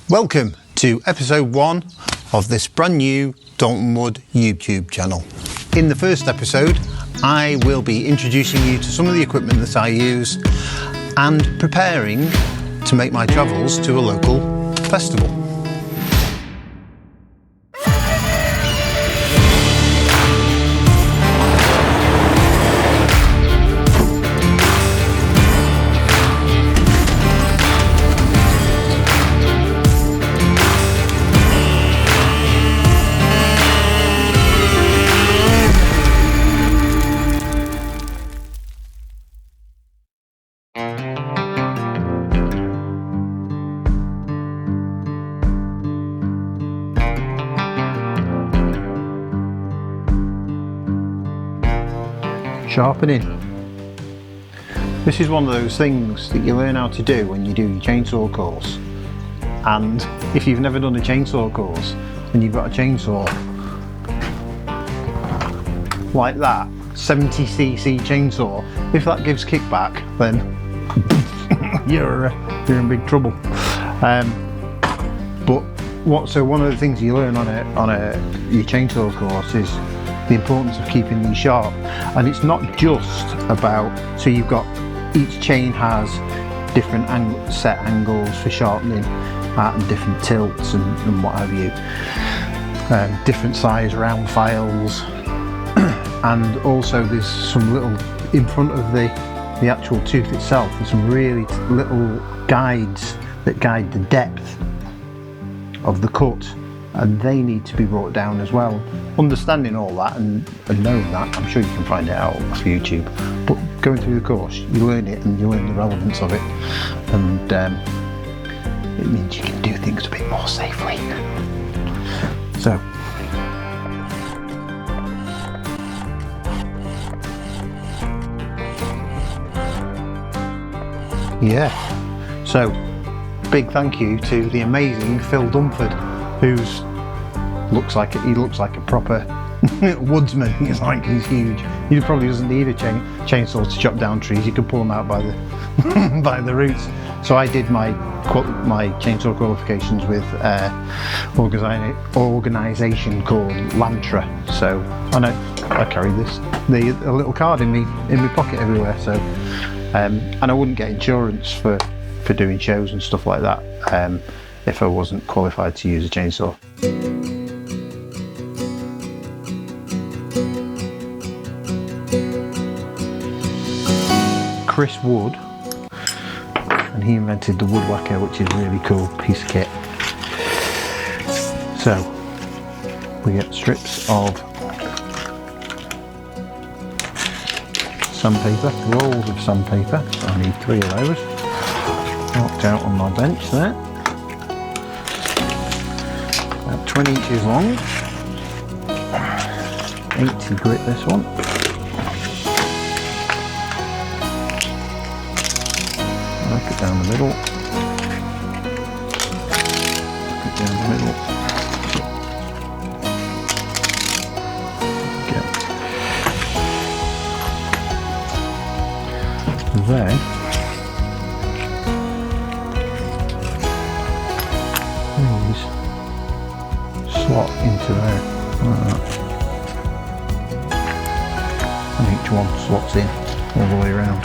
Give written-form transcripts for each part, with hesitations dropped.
Welcome to episode 1 of this brand new Daltonwood YouTube channel. In the first episode, I will be introducing you to some of the equipment that I use and preparing to make my travels to a local festival. Sharpening. This is one of those things that you learn how to do when you do your chainsaw course, and if you've never done a chainsaw course and you've got a chainsaw like that 70cc chainsaw, if that gives kickback, then you're in big trouble. So one of the things you learn on your chainsaw course is the importance of keeping these sharp. And it's not just about, so you've got, each chain has different set angles for sharpening and different tilts and what have you, different size round files, and also there's some little, in front of the actual tooth itself, there's some really little guides that guide the depth of the cut, and they need to be brought down as well. Understanding all that and knowing that, I'm sure you can find it out off YouTube, but going through the course, you learn it and you learn the relevance of it, and it means you can do things a bit more safely. So, yeah, so big thank you to the amazing Phil Dunford, who's looks like a proper woodsman. He's huge. He probably doesn't need a chainsaw to chop down trees. You could pull them out by the by the roots. So I did my chainsaw qualifications with organisation called Lantra. So I carry a little card in my pocket everywhere. So and I wouldn't get insurance for doing shows and stuff like that if I wasn't qualified to use a chainsaw. Chris Wood, and he invented the woodwhacker, which is a really cool piece of kit. So we get strips of sandpaper, rolls of sandpaper. So I need 3 of those. Marked out on my bench there. About 20 inches long. 80 grit this one. Mark it down the middle. Mark it down the middle. Okay. Then these slot into there like that. And each one slots in all the way around.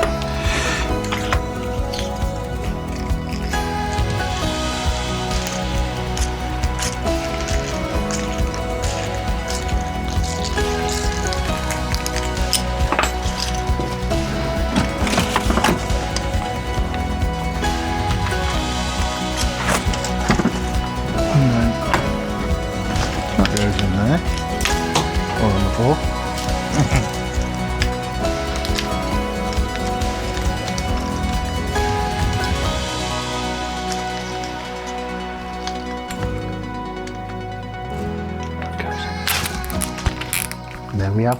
And there we have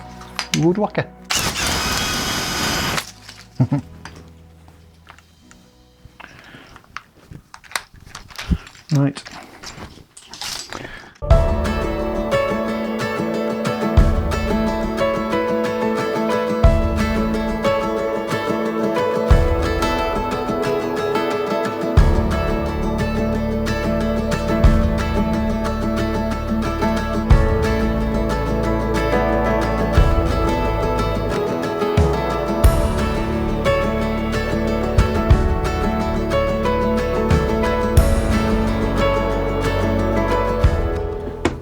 woodwhacker. Right.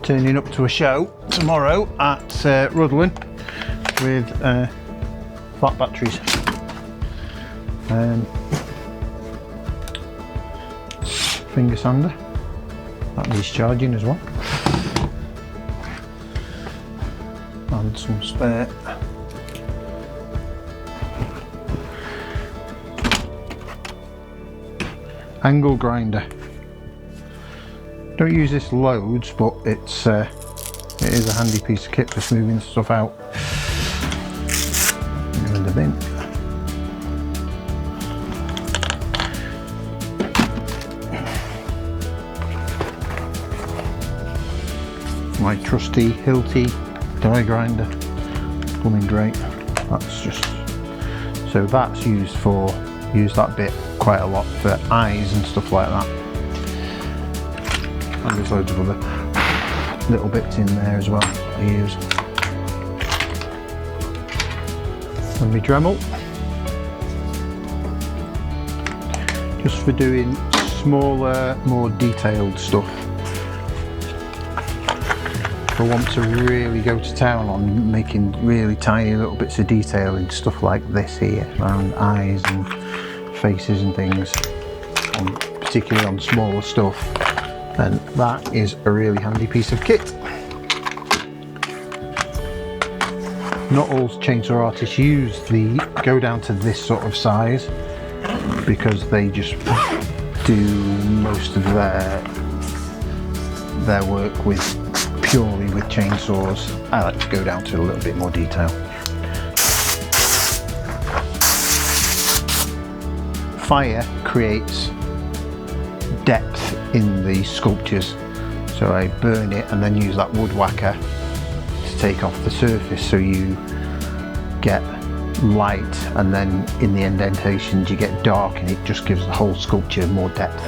turning up to a show tomorrow at Rutland with flat batteries. Finger sander, that needs charging as well, and some spare angle grinder. Don't use this loads, but it is a handy piece of kit for smoothing stuff out. In the bin. My trusty Hilti die grinder, coming great. That's just so that's used that bit quite a lot for eyes and stuff like that. And there's loads of other little bits in there as well I use. And my Dremel, just for doing smaller, more detailed stuff. If I want to really go to town on making really tiny little bits of detail in stuff like this here, around eyes and faces and things, particularly on smaller stuff, then that is a really handy piece of kit. Not all chainsaw artists go down to this sort of size because they just do most of their work purely with chainsaws. I like to go down to a little bit more detail. Fire creates depth in the sculptures, so I burn it and then use that wood whacker to take off the surface, so you get light, and then in the indentations you get dark, and it just gives the whole sculpture more depth.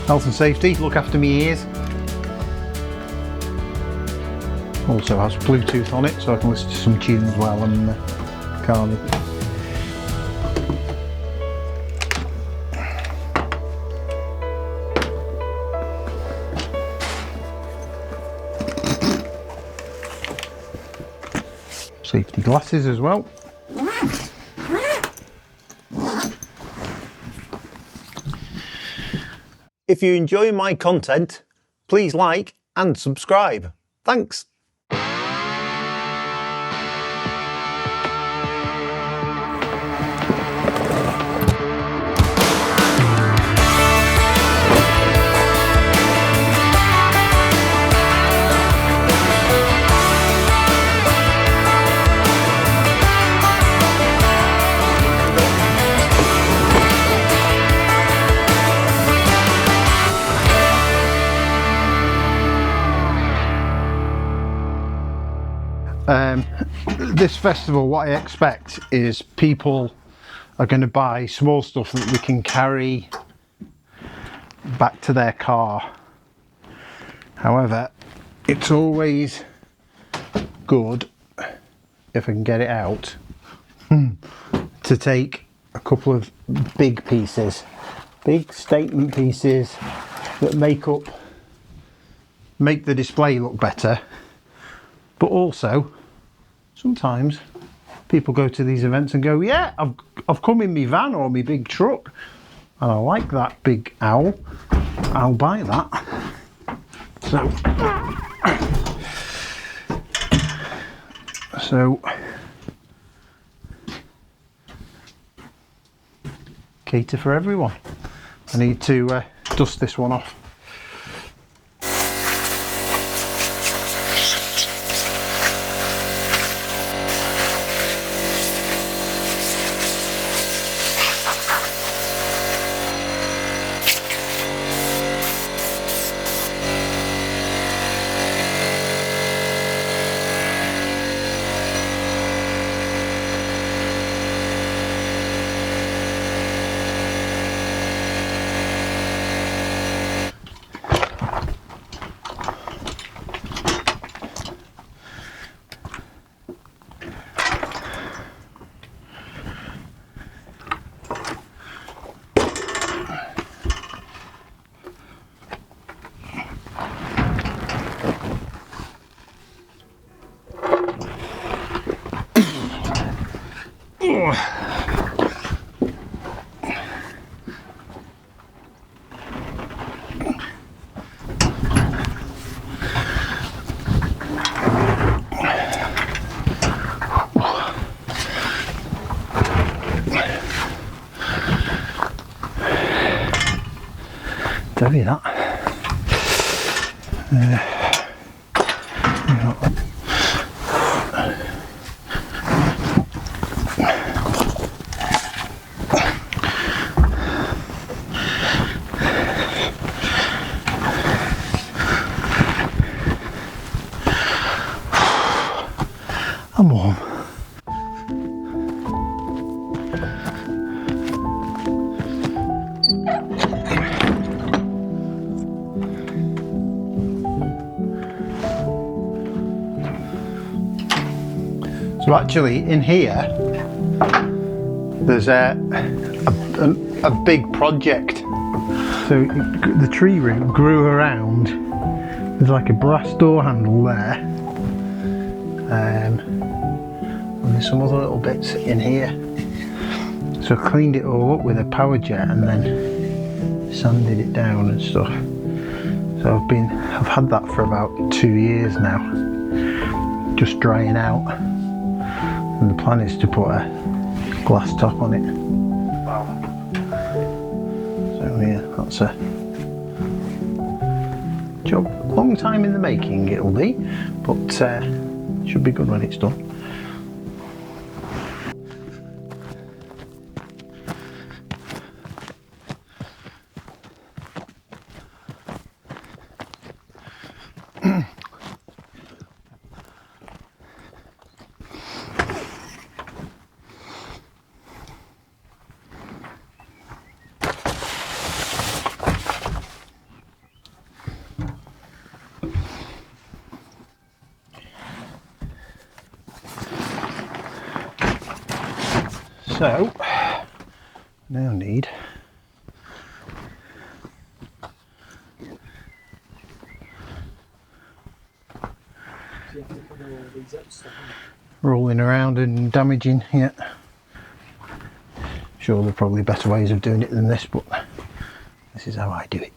Health and safety, look after my ears. Also has Bluetooth on it, so I can listen to some tunes while I'm carving. Safety glasses as well. If you enjoy my content, please like and subscribe. Thanks. This festival, what I expect is people are going to buy small stuff that they can carry back to their car. However, it's always good, if I can get it out, to take a couple of big pieces, big statement pieces that make the display look better, but also sometimes people go to these events and go, yeah, I've come in my van or my big truck and I like that big owl, I'll buy that. So cater for everyone. I need to dust this one off. heavy that. I'm warm. So actually in here there's a big project. So the tree root grew around, there's like a brass door handle there, and there's some other little bits in here. So I cleaned it all up with a power jet and then sanded it down and stuff. So I've had that for about 2 years now, just drying out. And the plan is to put a glass top on it. Wow. So yeah, that's a job. Long time in the making it'll be, but should be good when it's done. So, now need rolling around and damaging, yeah. Sure, there are probably better ways of doing it than this, but this is how I do it.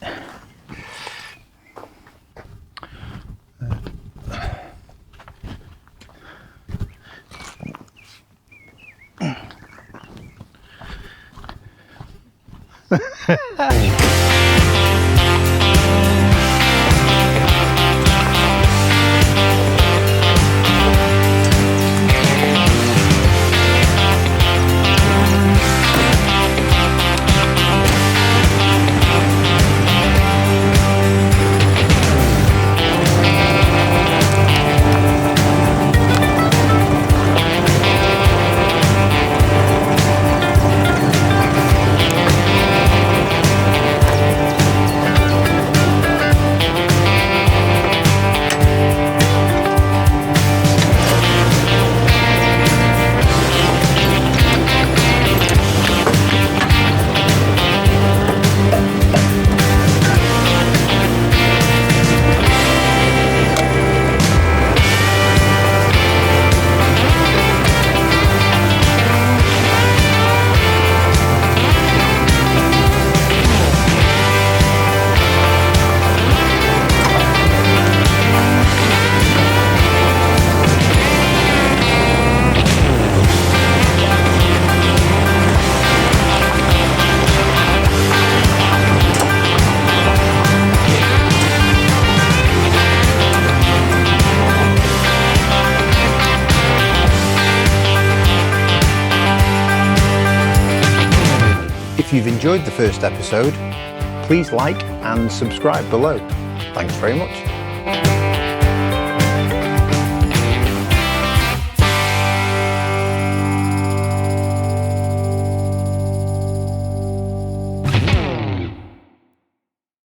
If you've enjoyed the first episode, please like and subscribe below. Thanks very much.